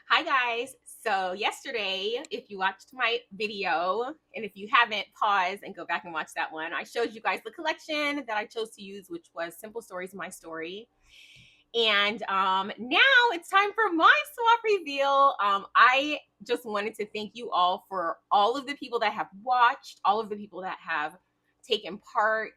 Hi guys. So yesterday, if you watched my video, and if you haven't, pause and go back and watch that one. I showed you guys the collection that I chose to use, which was Simple Stories, My Story. And now it's time for my swap reveal. I just wanted to thank you all for all of the people that have watched, all of the people that have taken part.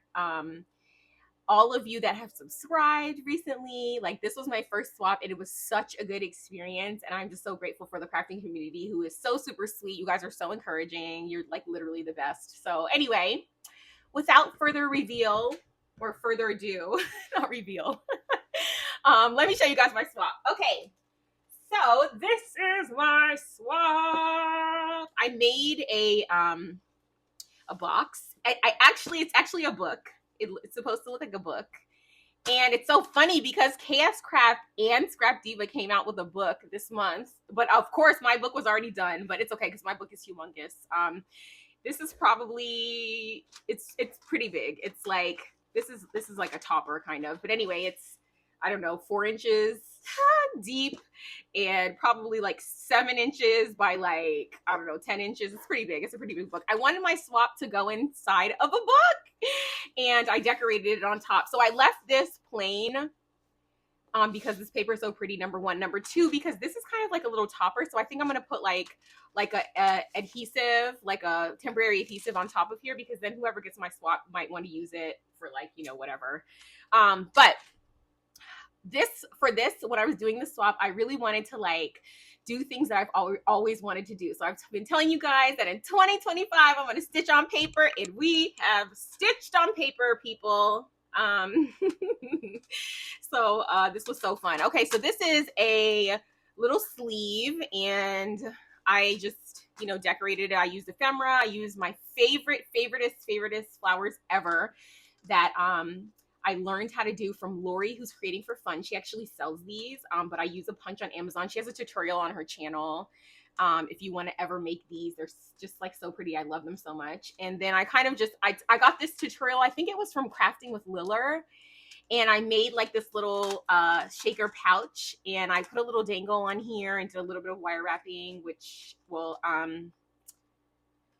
All of you that have subscribed recently. Like, this was my first swap and it was such a good experience, and I'm just so grateful for the crafting community, who is so super sweet. You guys are so encouraging. You're like literally the best. So anyway, without further reveal or further ado, not reveal, let me show you guys my swap. Okay, so this is my swap. I made a box. I actually, it's actually a book. It's supposed to look like a book. And it's so funny because KS Craft and Scrap Diva came out with a book this month. But of course, my book was already done, but it's okay because my book is humongous. This is probably, it's pretty big. It's like, this is like a topper kind of. But anyway, it's, I don't know, 4 inches deep and probably like 7 inches by like, I don't know, 10 inches. It's pretty big. It's a pretty big book. I wanted my swap to go inside of a book, and I decorated it on top. So I left this plain because this paper is so pretty, number one. Number two, because this is kind of like a little topper. So I think I'm going to put like a adhesive, like a temporary adhesive on top of here, because then whoever gets my swap might want to use it for like, you know, whatever. But for this, when I was doing the swap, I really wanted to like do things that I've always wanted to do. So I've been telling you guys that in 2025, I'm going to stitch on paper, and we have stitched on paper, people. So this was so fun. Okay, so this is a little sleeve, and I just, you know, decorated it. I used ephemera. I used my favoriteest flowers ever that I learned how to do from Lori, who's creating for fun. She actually sells these, but I use a punch on Amazon. She has a tutorial on her channel. If you want to ever make these, they're just like so pretty. I love them so much. And then I kind of just, I got this tutorial. I think it was from Crafting with Liller. And I made like this little shaker pouch, and I put a little dangle on here and did a little bit of wire wrapping, which will,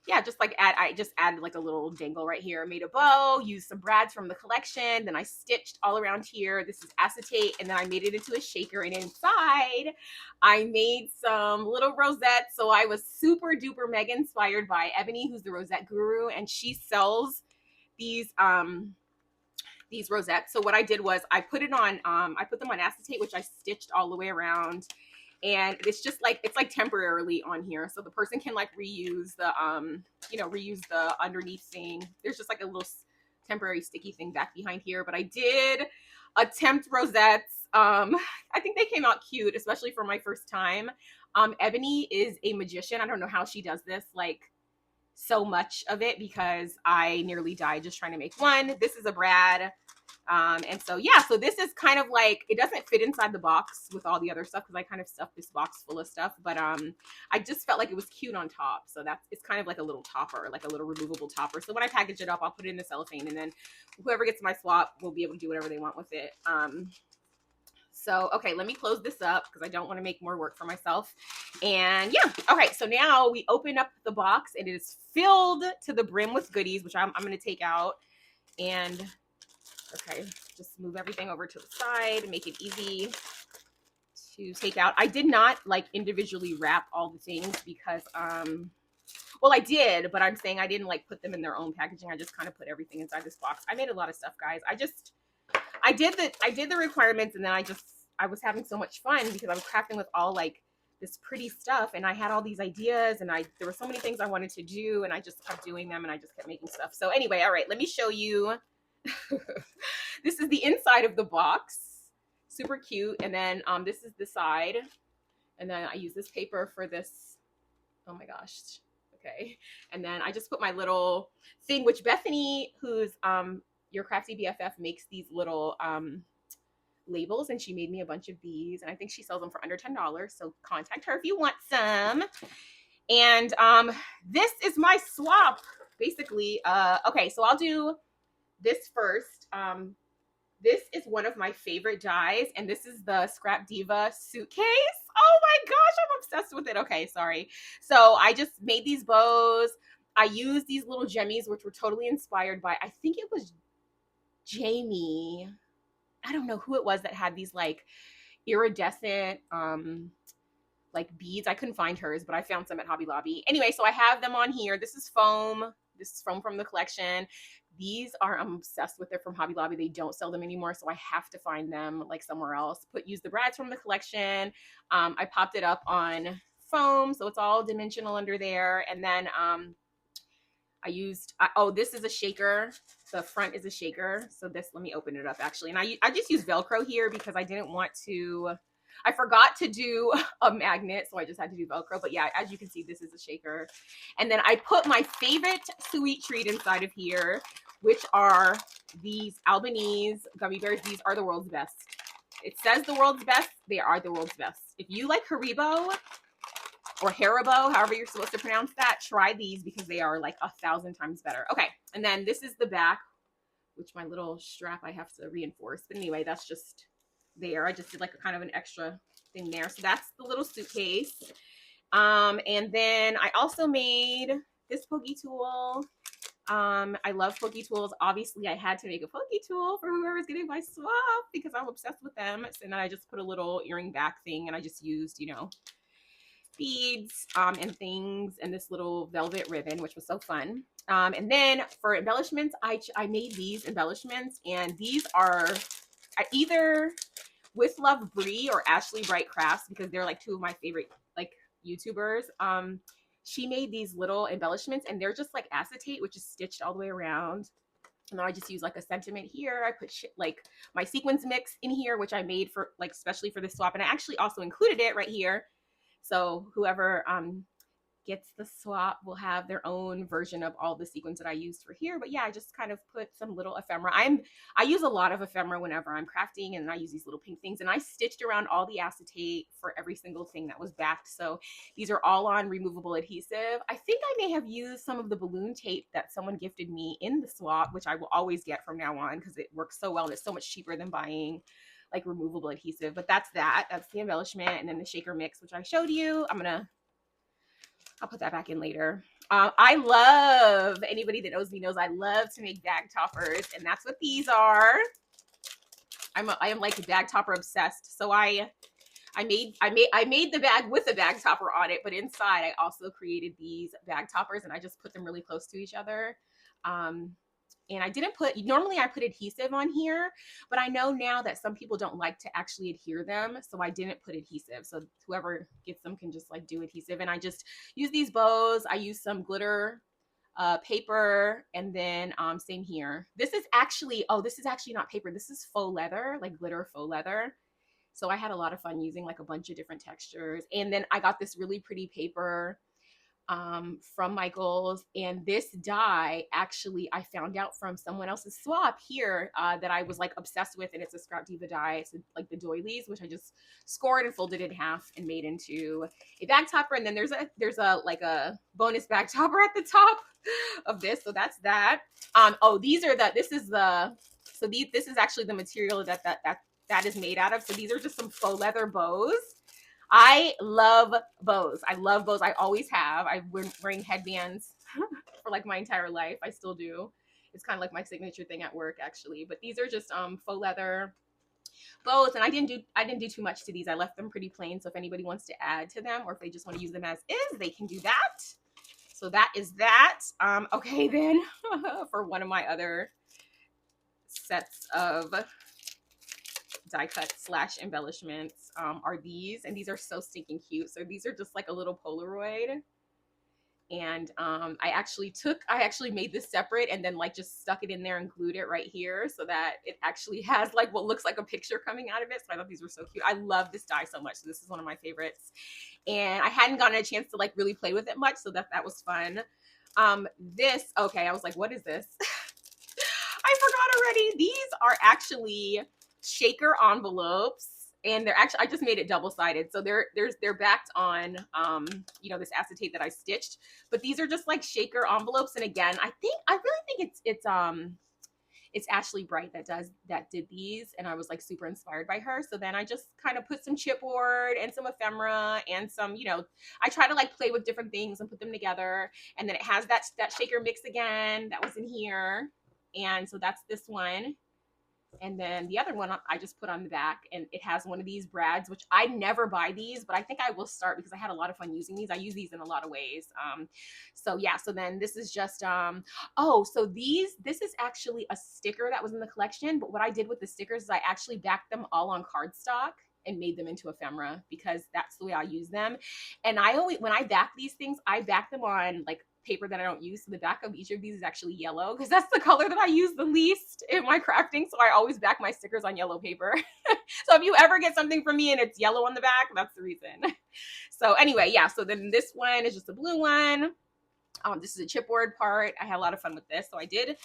yeah, just like I just added like a little dangle right here. Made a bow, used some brads from the collection. Then I stitched all around here. This is acetate, and then I made it into a shaker. And inside, I made some little rosettes. So I was super duper mega inspired by Ebony, who's the rosette guru, and she sells these rosettes. So what I did was I put it on, I put them on acetate, which I stitched all the way around. And it's just like, it's like temporarily on here, so the person can like reuse the you know, reuse the underneath thing. There's just like a little temporary sticky thing back behind here. But I did attempt rosettes. I think they came out cute, especially for my first time. Ebony is a magician. I don't know how she does this, like so much of it, because I nearly died just trying to make one. This is a brad. And so, yeah, so this is kind of like, it doesn't fit inside the box with all the other stuff, because I kind of stuffed this box full of stuff, but I just felt like it was cute on top. So it's kind of like a little topper, like a little removable topper. So when I package it up, I'll put it in the cellophane, and then whoever gets my swap will be able to do whatever they want with it. So, okay, let me close this up because I don't want to make more work for myself. And yeah, okay, so now we open up the box, and it is filled to the brim with goodies, which I'm going to take out. And okay, just move everything over to the side and make it easy to take out. I did not like individually wrap all the things because, well, I did, but I'm saying I didn't like put them in their own packaging. I just kind of put everything inside this box. I made a lot of stuff, guys. I did the requirements, and then I was having so much fun because I was crafting with all like this pretty stuff, and I had all these ideas, and there were so many things I wanted to do, and I just kept doing them, and I just kept making stuff. So anyway, all right, let me show you. This is the inside of the box. Super cute. And then this is the side. And then I use this paper for this. Oh my gosh. Okay. And then I just put my little thing, which Bethany, who's your crafty BFF, makes these little labels, and she made me a bunch of these, and I think she sells them for under $10. So contact her if you want some. And this is my swap, basically. Okay, so I'll do this first. This is one of my favorite dies, and this is the Scrap Diva Suitcase. Oh my gosh, I'm obsessed with it. Okay, sorry. So I just made these bows. I used these little jemmies, which were totally inspired by, I think it was Jamie. I don't know who it was that had these like iridescent like beads. I couldn't find hers, but I found some at Hobby Lobby. Anyway, so I have them on here. This is foam. This is foam from the collection. These are, I'm obsessed with it, from Hobby Lobby. They don't sell them anymore, so I have to find them like somewhere else. Use the brads from the collection. I popped it up on foam, so it's all dimensional under there. And then I used, oh, this is a shaker. The front is a shaker. So this, let me open it up actually. And I just use Velcro here because I didn't want to, I forgot to do a magnet, so I just had to do Velcro. But yeah, as you can see, this is a shaker. And then I put my favorite sweet treat inside of here, which are these Albanese gummy bears. These are the world's best. It says the world's best. They are the world's best. If you like Haribo or Haribo, however you're supposed to pronounce that, try these because they are like 1,000 times better. Okay, and then this is the back, which my little strap I have to reinforce. But anyway, that's just there. I just did like a kind of an extra thing there. So that's the little suitcase. And then I also made this pokey tool. I love pokey tools. Obviously, I had to make a pokey tool for whoever's getting my swap because I'm obsessed with them. So then I just put a little earring back thing, and I just used, you know, beads and things, and this little velvet ribbon, which was so fun. And then for embellishments, I made these embellishments, and these are either With Love Bree or Ashley Bright Crafts, because they're like two of my favorite like YouTubers. She made these little embellishments, and they're just like acetate, which is stitched all the way around. And then I just use like a sentiment here. I put like my sequins mix in here, which I made for like especially for this swap, and I actually also included it right here. So whoever gets the swap will have their own version of all the sequins that I used for here. But yeah, I just kind of put some little ephemera. I use a lot of ephemera whenever I'm crafting, and I use these little pink things, and I stitched around all the acetate for every single thing that was backed. So these are all on removable adhesive. I think I may have used some of the balloon tape that someone gifted me in the swap, which I will always get from now on because it works so well and it's so much cheaper than buying like removable adhesive. But that's the embellishment. And then the shaker mix, which I showed you. I'll put that back in later. I love, anybody that knows me knows I love to make bag toppers, and that's what these are. I am like bag topper obsessed. So I made the bag with a bag topper on it, but inside I also created these bag toppers, and I just put them really close to each other. And I didn't put, normally I put adhesive on here, but I know now that some people don't like to actually adhere them. So I didn't put adhesive. So whoever gets them can just like do adhesive. And I just use these bows. I use some glitter paper, and then same here. This is actually not paper. This is faux leather, like glitter faux leather. So I had a lot of fun using like a bunch of different textures. And then I got this really pretty paper from Michael's, and this die actually I found out from someone else's swap here that I was like obsessed with, and it's a Scrap Diva die. It's like the doilies, which I just scored and folded in half and made into a bag topper. And then there's a like a bonus bag topper at the top of this, so that's that. This is actually the material that is made out of. So these are just some faux leather bows. I love bows. I love bows. I always have. I've been wearing headbands for like my entire life. I still do. It's kind of like my signature thing at work, actually. But these are just faux leather bows, and I didn't do too much to these. I left them pretty plain. So if anybody wants to add to them, or if they just want to use them as is, they can do that. So that is that. Okay, then for one of my other sets of die cut / embellishments are these, and these are so stinking cute. So these are just like a little Polaroid, and I actually made this separate and then like just stuck it in there and glued it right here so that it actually has like what looks like a picture coming out of it. So I thought these were so cute. I love this die so much. So this is one of my favorites, and I hadn't gotten a chance to like really play with it much, so that was fun. Okay, I was like, what is this? I forgot already. These are actually shaker envelopes, and they're actually, I just made it double-sided, so they're backed on this acetate that I stitched, but these are just like shaker envelopes. And again, I really think It's Ashley Bright that did these, and I was like super inspired by her. So then I just kind of put some chipboard and some ephemera and some, you know, I try to like play with different things and put them together. And then it has that shaker mix again that was in here. And so that's this one. And then the other one I just put on the back, and it has one of these brads, which I never buy these, but I think I will start because I had a lot of fun using these. I use these in a lot of ways. So yeah, so then this is just, oh, so this is actually a sticker that was in the collection, but what I did with the stickers is I actually backed them all on cardstock and made them into ephemera because that's the way I use them. And I always, when I back these things, I back them on like paper that I don't use. So the back of each of these is actually yellow because that's the color that I use the least in my crafting. So I always back my stickers on yellow paper. So if you ever get something from me and it's yellow on the back, that's the reason. So anyway, yeah. So then this one is just a blue one. This is a chipboard part. I had a lot of fun with this. So I did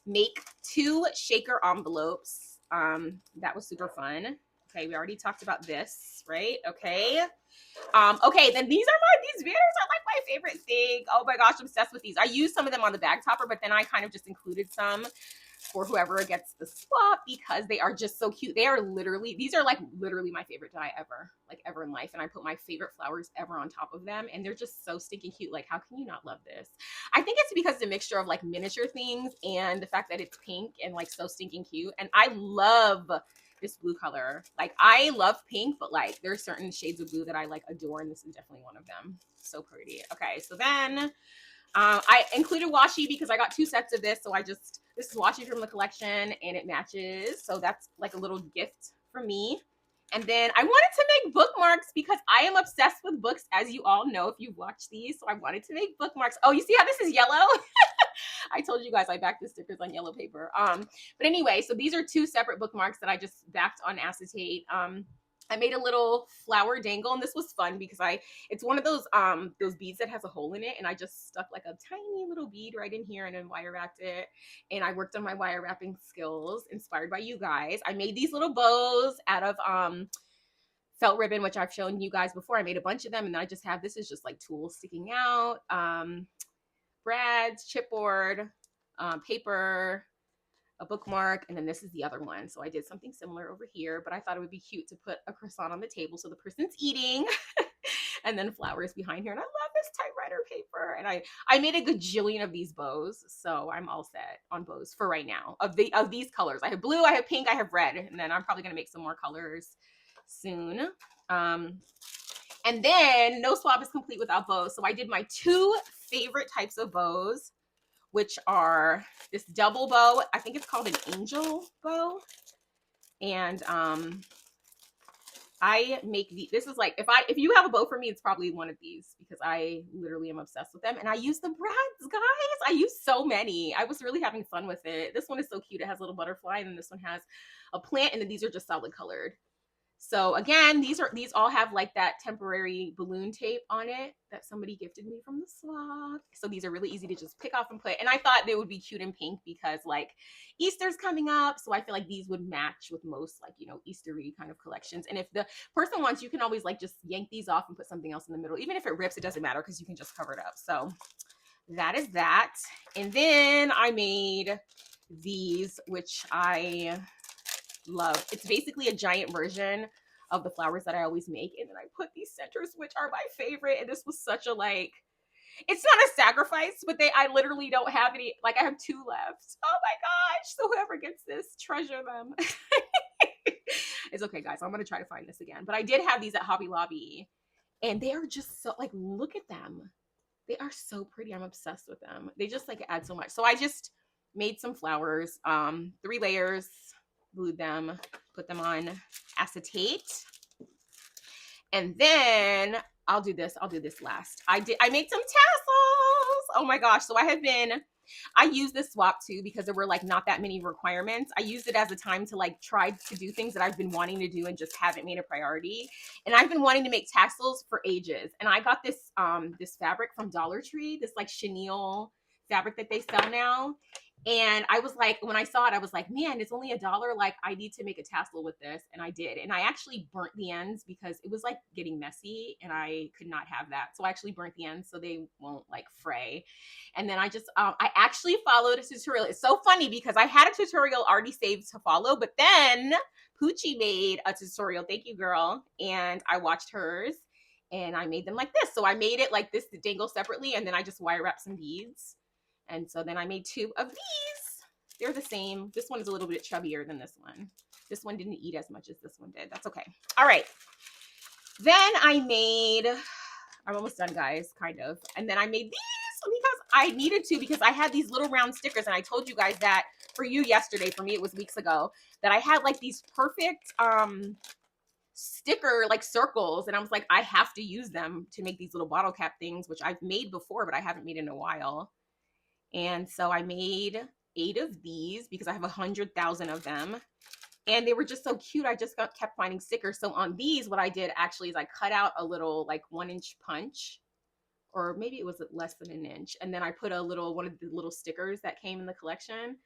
make 2 shaker envelopes. That was super fun. Okay, we already talked about this, right? Okay. Okay, then these banners are like my favorite thing. Oh my gosh, I'm obsessed with these. I use some of them on the bag topper, but then I kind of just included some for whoever gets the swap because they are just so cute. They are literally, these are like literally my favorite die ever in life. And I put my favorite flowers ever on top of them. And they're just so stinking cute. Like, how can you not love this? I think it's because the mixture of like miniature things and the fact that it's pink and like so stinking cute. And I love this blue color. Like, I love pink, but like there are certain shades of blue that I like adore, and this is definitely one of them. So pretty. Okay, so then I included washi because I got 2 sets of this. So this is washi from the collection and it matches. So that's like a little gift for me. And then I wanted to make bookmarks because I am obsessed with books, as you all know if you've watched these. So I wanted to make bookmarks. Oh, you see how this is yellow? I told you guys I backed the stickers on yellow paper. But anyway, so these are 2 separate bookmarks that I just backed on acetate. I made a little flower dangle, and this was fun because it's one of those beads that has a hole in it, and I just stuck like a tiny little bead right in here and then wire wrapped it. And I worked on my wire wrapping skills inspired by you guys. I made these little bows out of felt ribbon, which I've shown you guys before. I made a bunch of them, and then I just have, this is just like tools sticking out, brads, chipboard, paper, a bookmark, and then this is the other one. So I did something similar over here, but I thought it would be cute to put a croissant on the table so the person's eating and then flowers behind here. And I love this typewriter paper. And I made a gajillion of these bows, so I'm all set on bows for right now of these colors. I have blue, I have pink, I have red, and then I'm probably gonna make some more colors soon. And then no swap is complete without bows. So I did my 2 favorite types of bows, which are this double bow. I think it's called an angel bow. And I make this is like, if you have a bow for me, it's probably one of these because I literally am obsessed with them. And I use the brads, guys. I use so many. I was really having fun with it. This one is so cute. It has a little butterfly, and then this one has a plant, and then these are just solid colored. So again, these all have like that temporary balloon tape on it that somebody gifted me from the swap. So these are really easy to just pick off and put. And I thought they would be cute in pink because like Easter's coming up. So I feel like these would match with most like, you know, Eastery kind of collections. And if the person wants, you can always like just yank these off and put something else in the middle. Even if it rips, it doesn't matter because you can just cover it up. So that is that. And then I made these, which I love. It's basically a giant version of the flowers that I always make, and then I put these centers, which are my favorite. And this was such a like, it's not a sacrifice, but I literally don't have any. Like, I have 2 left. Oh my gosh! So whoever gets this, treasure them. It's okay, guys. I'm gonna try to find this again. But I did have these at Hobby Lobby, and they are just so like, look at them. They are so pretty. I'm obsessed with them. They just like add so much. So I just made some flowers, 3 layers. Glued them, put them on acetate, and then I'll do this last. I made some tassels. Oh my gosh. So I use this swap too because there were like not that many requirements. I used it as a time to like try to do things that I've been wanting to do and just haven't made a priority. And I've been wanting to make tassels for ages. And I got this this fabric from Dollar Tree, this like chenille fabric that they sell now. And I was like, when I saw it, I was like, man, it's only $1. Like, I need to make a tassel with this. And I did. And I actually burnt the ends because it was like getting messy and I could not have that. So I actually burnt the ends so they won't like fray. And then I actually followed a tutorial. It's so funny because I had a tutorial already saved to follow, but then Poochie made a tutorial. Thank you, girl. And I watched hers and I made them like this. So I made it like this to dangle separately. And then I just wire wrapped some beads. And so then I made 2 of these. They're the same. This one is a little bit chubbier than this one. This one didn't eat as much as this one did. That's okay. All right. Then I'm almost done, guys, kind of. And then I made these because I needed to, because I had these little round stickers. And I told you guys that for you yesterday, for me, it was weeks ago, that I had like these perfect sticker like circles. And I was like, I have to use them to make these little bottle cap things, which I've made before, but I haven't made in a while. And so I made 8 of these because I have 100,000 of them. And they were just so cute. I just kept finding stickers. So on these, what I did actually is I cut out a little like 1-inch punch, or maybe it was less than 1 inch. And then I put one of the little stickers that came in the collection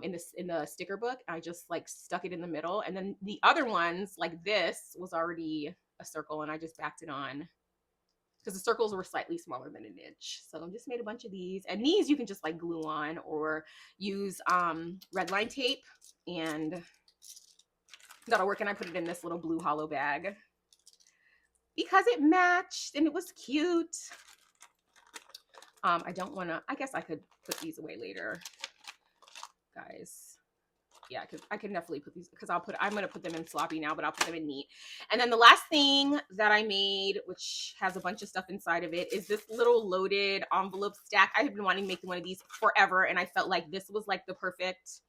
in the sticker book. I just like stuck it in the middle. And then the other ones, like this, was already a circle and I just backed it on, because the circles were slightly smaller than 1 inch. So I just made a bunch of these. And these you can just like glue on or use red line tape, and that'll work. And I put it in this little blue hollow bag because it matched and it was cute. I don't want to, I guess I could put these away later, guys. Yeah, because I can definitely put these, because I'm going to put them in sloppy now, but I'll put them in neat. And then the last thing that I made, which has a bunch of stuff inside of it, is this little loaded envelope stack. I have been wanting to make one of these forever, and I felt like this was like the perfect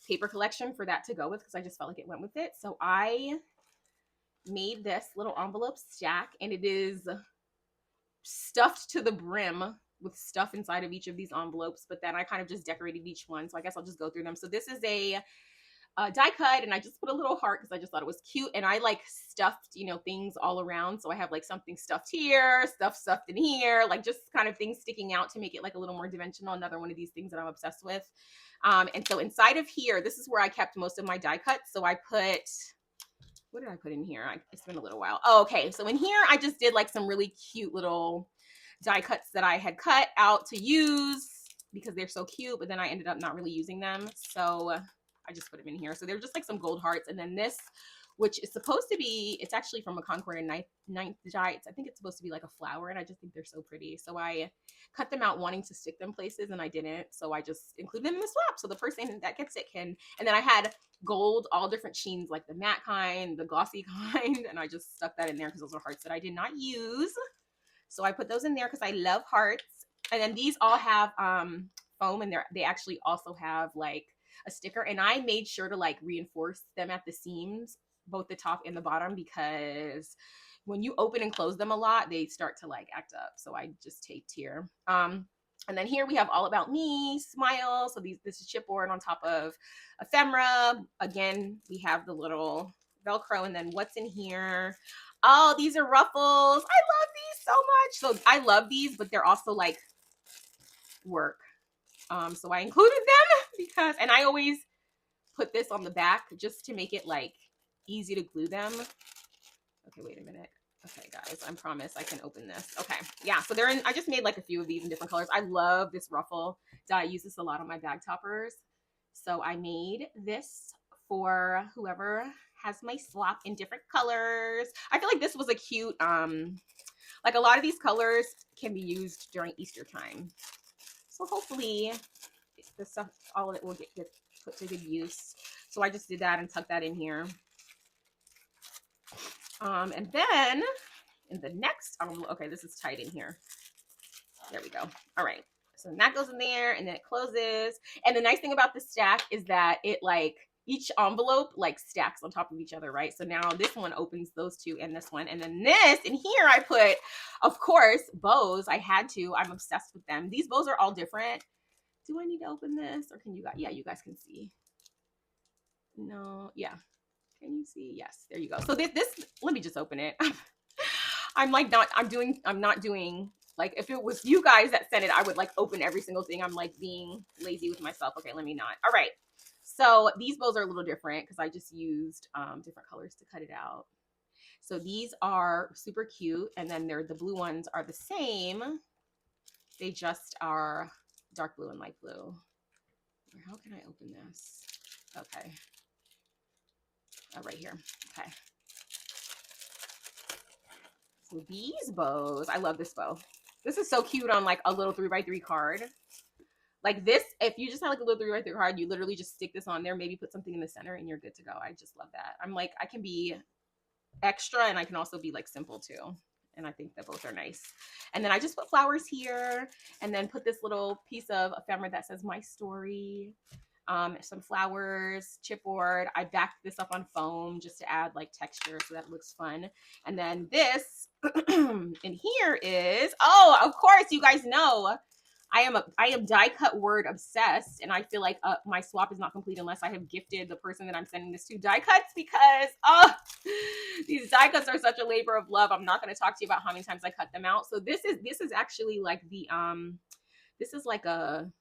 paper collection for that to go with, because I just felt like it went with it. So I made this little envelope stack, and it is stuffed to the brim with stuff inside of each of these envelopes, but then I kind of just decorated each one. So I guess I'll just go through them. So this is a die cut, and I just put a little heart because I just thought it was cute, and I like stuffed, you know, things all around. So I have like something stuffed here, stuff stuffed in here, like just kind of things sticking out to make it like a little more dimensional. Another one of these things that I'm obsessed with. And so inside of here, this is where I kept most of my die cuts. So I put, what did I put in here? It's been a little while. Oh, okay. So in here, I just did like some really cute little die cuts that I had cut out to use because they're so cute, but then I ended up not really using them. So I just put them in here. So they're just like some gold hearts. And then this, which is supposed to be, it's actually from a Concord and ninth die. I think it's supposed to be like a flower, and I just think they're so pretty. So I cut them out wanting to stick them places, and I didn't. So I just include them in the swap. So the person that gets it can, and then I had gold, all different sheens, like the matte kind, the glossy kind, and I just stuck that in there because those are hearts that I did not use. So I put those in there because I love hearts. And then these all have foam, and they actually also have like a sticker, and I made sure to like reinforce them at the seams, both the top and the bottom, because when you open and close them a lot, they start to like act up. So I just taped here. And then here we have All About Me, Smile. So this is chipboard on top of ephemera. Again, we have the little Velcro, and then what's in here? Oh, these are ruffles. I love these so much. So I love these, but they're also like work. So I included them because, and I always put this on the back just to make it like easy to glue them. Okay, wait a minute. Okay, guys, I promise I can open this. Okay, yeah, so they're in, I just made like a few of these in different colors. I love this ruffle. I use this a lot on my bag toppers. So I made this for whoever has my swap in different colors. I feel like this was a cute, like a lot of these colors can be used during Easter time. So hopefully this stuff, all of it will get put to good use. So I just did that and tucked that in here. And then in the next, okay, this is tight in here. There we go. All right. So that goes in there and then it closes. And the nice thing about this stack is that it like, each envelope like stacks on top of each other, right? So now this one opens those two and this one. And then this, in here I put, of course, bows. I had to. I'm obsessed with them. These bows are all different. Do I need to open this or can you guys? Yeah, you guys can see. No, yeah. Can you see? Yes, there you go. So this let me just open it. I'm not doing Like if it was you guys that sent it, I would like open every single thing. I'm like being lazy with myself. Okay, let me not. All right. So these bows are a little different because I just used different colors to cut it out. So these are super cute. And then the blue ones are the same. They just are dark blue and light blue. How can I open this? Okay. Right here. Okay. So these bows, I love this bow. This is so cute on like a little 3x3 card. Like this, if you just have like a little 3x3 card, you literally just stick this on there, maybe put something in the center and you're good to go. I just love that. I'm like, I can be extra and I can also be like simple too. And I think that both are nice. And then I just put flowers here and then put this little piece of ephemera that says my story. Some flowers, chipboard. I backed this up on foam just to add like texture so that it looks fun. And then this in here is, oh, of course, you guys know I am die cut word obsessed, and I feel like my swap is not complete unless I have gifted the person that I'm sending this to die cuts, because these die cuts are such a labor of love. I'm not going to talk to you about how many times I cut them out. So this is actually like the this is like a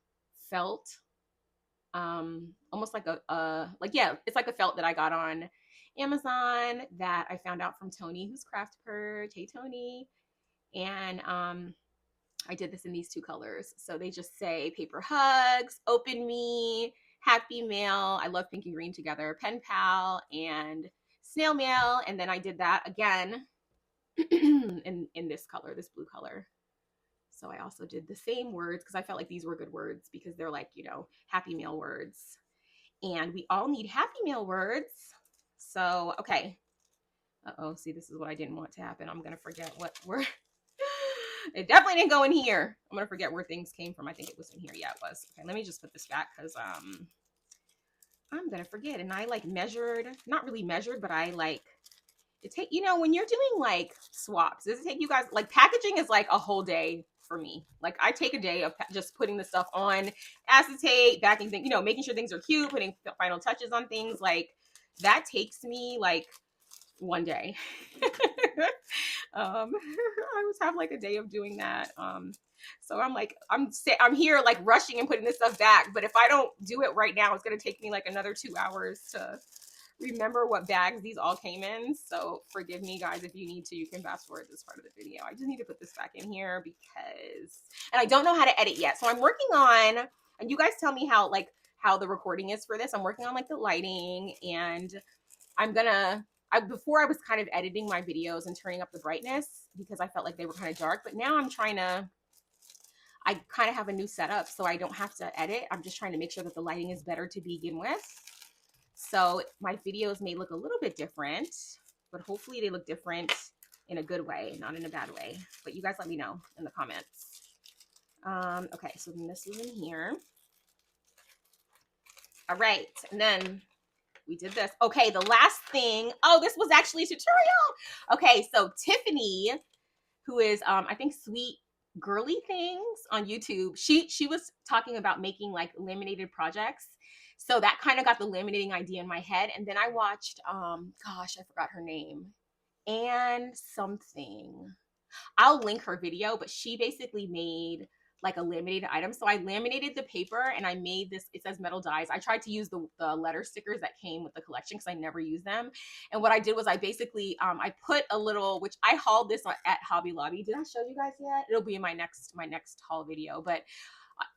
felt, almost like yeah, it's like a felt that I got on Amazon that I found out from Tony, who's Craft Purge. Hey Tony. And I did this in these two colors. So they just say paper hugs, open me, happy mail. I love pink and green together, pen pal, and snail mail. And then I did that again in this color, this blue color. So I also did the same words because I felt like these were good words because they're like, you know, happy mail words. And we all need happy mail words. So, okay. Uh-oh, see, this is what I didn't want to happen. I'm going to forget what word. It definitely didn't go in here. I'm gonna forget where things came from. I think it was in here. Yeah, it was. Okay, let me just put this back because I'm gonna forget. And I like measured, not really measured, but I like it take, you know, when you're doing like swaps, does it take you guys, like packaging is like a whole day for me. Like I take a day of just putting the stuff on acetate, backing things, you know, making sure things are cute, putting final touches on things. Like that takes me like one day. I always have like a day of doing that. So I'm like, I'm here like rushing and putting this stuff back. But if I don't do it right now, it's going to take me like another 2 hours to remember what bags these all came in. So forgive me guys. If you need to, you can fast forward this part of the video. I just need to put this back in here because, and I don't know how to edit yet. So I'm working on, and you guys tell me how the recording is for this. I'm working on like the lighting, and I'm gonna, before I was kind of editing my videos and turning up the brightness because I felt like they were kind of dark, but now I kind of have a new setup so I don't have to edit. I'm just trying to make sure that the lighting is better to begin with. So my videos may look a little bit different, but hopefully they look different in a good way, not in a bad way. But you guys let me know in the comments. Okay, so then this is in here. All right, and then we did this. Okay, the last thing. Oh, this was actually a tutorial. Okay, so Tiffany, who is I think Sweet Girly Things on YouTube, she was talking about making like laminated projects. So that kind of got the laminating idea in my head. And then I watched gosh, I forgot her name. And something. I'll link her video, but she basically made like a laminated item. So I laminated the paper and I made this, it says metal dies. I tried to use the letter stickers that came with the collection because I never use them. And what I did was I basically, I put a little, which I hauled this at Hobby Lobby. Did I show you guys yet? It'll be in my next haul video. But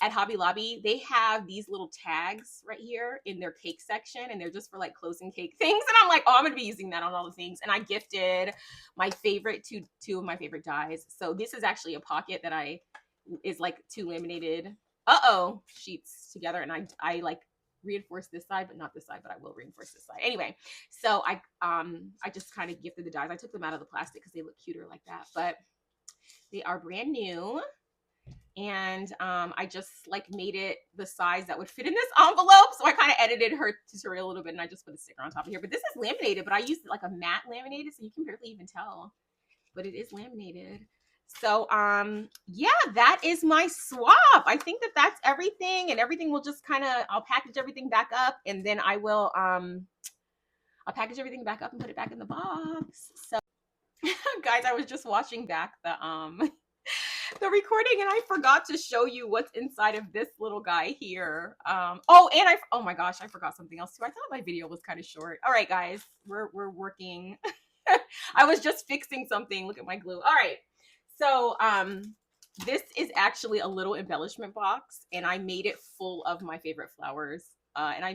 at Hobby Lobby, they have these little tags right here in their cake section, and they're just for like closing cake things. And I'm like, oh, I'm gonna be using that on all the things. And I gifted my favorite two of my favorite dies. So this is actually a pocket that is like 2 laminated sheets together, and I like reinforce this side, but not this side, but I will reinforce this side. Anyway, so I just kind of gifted the dies. I took them out of the plastic because they look cuter like that, but they are brand new. And I just like made it the size that would fit in this envelope. So I kind of edited her tutorial a little bit, and I just put a sticker on top of here. But this is laminated, but I used like a matte laminated, so you can barely even tell, but it is laminated. So yeah, that is my swap. I think that that's everything, and everything will just kind of, I'll package everything back up, and then I will I'll package everything back up and put it back in the box. So guys, I was just watching back the recording and I forgot to show you what's inside of this little guy here. Oh my gosh, I forgot something else too. I thought my video was kind of short. All right, guys, we're working. I was just fixing something. Look at my glue. All right. So, this is actually a little embellishment box, and I made it full of my favorite flowers. And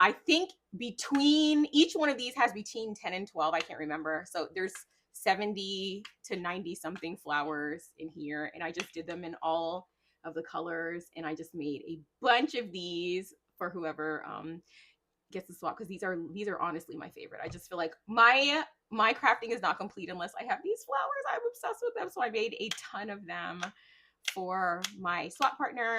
I think between each one of these has between 10 and 12. I can't remember. So there's 70 to 90 something flowers in here. And I just did them in all of the colors. And I just made a bunch of these for whoever gets the swap, because these are honestly my favorite. I just feel like my crafting is not complete unless I have these flowers. I'm obsessed with them. So I made a ton of them for my swap partner.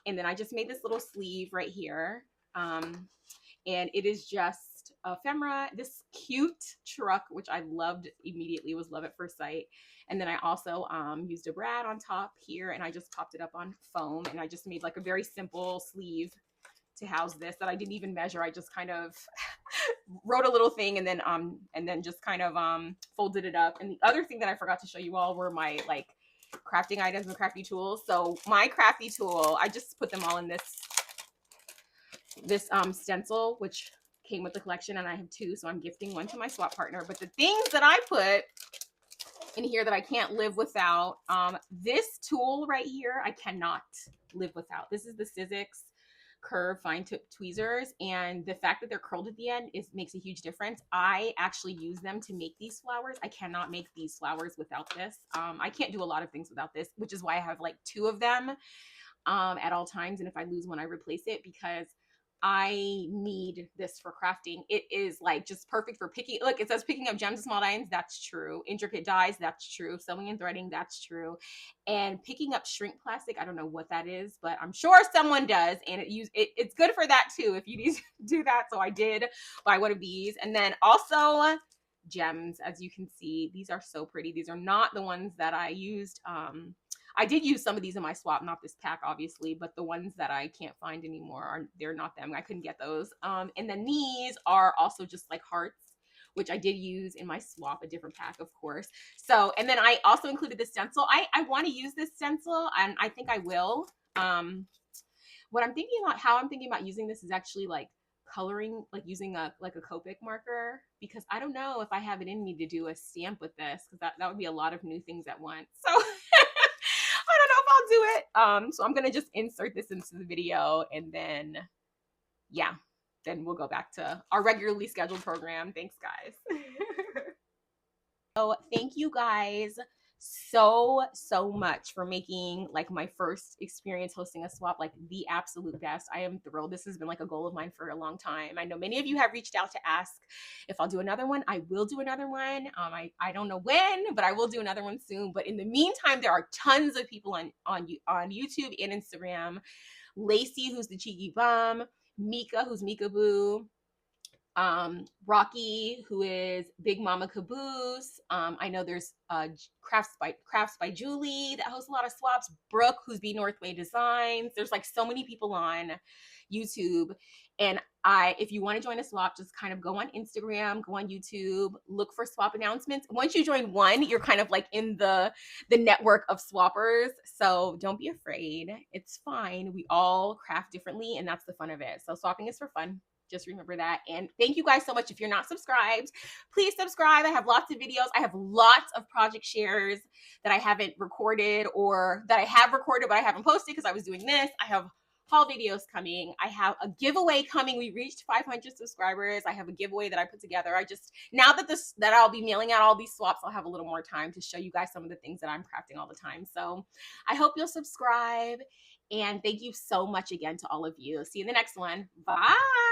And then I just made this little sleeve right here. And it is just ephemera, this cute truck, which I loved immediately, was love at first sight. And then I also used a brad on top here, and I just popped it up on foam, and I just made like a very simple sleeve to house this that I didn't even measure. I just kind of wrote a little thing and then just kind of folded it up. And the other thing that I forgot to show you all were my like crafting items and crafty tools. So my crafty tool, I just put them all in this stencil, which came with the collection, and I have two, so I'm gifting one to my swap partner. But the things that I put in here that I can't live without, this tool right here, I cannot live without. This is the Suitcase curve fine tip tweezers, and the fact that they're curled at the end makes a huge difference. I actually use them to make these flowers. I cannot make these flowers without this. I can't do a lot of things without this, which is why I have like two of them at all times, and if I lose one, I replace it, because I need this for crafting. It is like just perfect for picking. Look, it says picking up gems and small diamonds. That's true. Intricate dyes. That's true. Sewing and threading. That's true. And picking up shrink plastic. I don't know what that is, but I'm sure someone does. And it's good for that too, if you need to do that. So I did buy one of these. And then also gems, as you can see, these are so pretty. These are not the ones that I used. I did use some of these in my swap, not this pack, obviously, but the ones that I can't find anymore, they're not them. I couldn't get those. And then these are also just like hearts, which I did use in my swap, a different pack, of course. So, and then I also included this stencil. I want to use this stencil, and I think I will. What I'm thinking about, how I'm thinking about using this is actually like coloring, like using a Copic marker, because I don't know if I have it in me to do a stamp with this, because that would be a lot of new things at once. So I don't know if I'll do it. So I'm gonna just insert this into the video, and then yeah, then we'll go back to our regularly scheduled program. Thanks, guys. So thank you guys so much for making like my first experience hosting a swap like the absolute best. I am thrilled. This has been like a goal of mine for a long time. I know many of you have reached out to ask if I'll do another one. I will do another one. I don't know when, but I will do another one soon. But in the meantime, there are tons of people on YouTube and Instagram. Lacey, who's the cheeky bum, Mika, who's Mika Boo, Rocky, who is Big Mama Caboose. I know there's Crafts by Julie that hosts a lot of swaps. Brooke, who's B Northway Designs. There's like so many people on YouTube. And if you want to join a swap, just kind of go on Instagram, go on YouTube, look for swap announcements. Once you join one, you're kind of like in the network of swappers. So don't be afraid. It's fine. We all craft differently, and that's the fun of it. So swapping is for fun. Just remember that. And thank you guys so much. If you're not subscribed, please subscribe. I have lots of videos. I have lots of project shares that I haven't recorded, or that I have recorded but I haven't posted because I was doing this. I have haul videos coming. I have a giveaway coming. We reached 500 subscribers. I have a giveaway that I put together. Now that I'll be mailing out all these swaps, I'll have a little more time to show you guys some of the things that I'm crafting all the time. So I hope you'll subscribe. And thank you so much again to all of you. See you in the next one. Bye.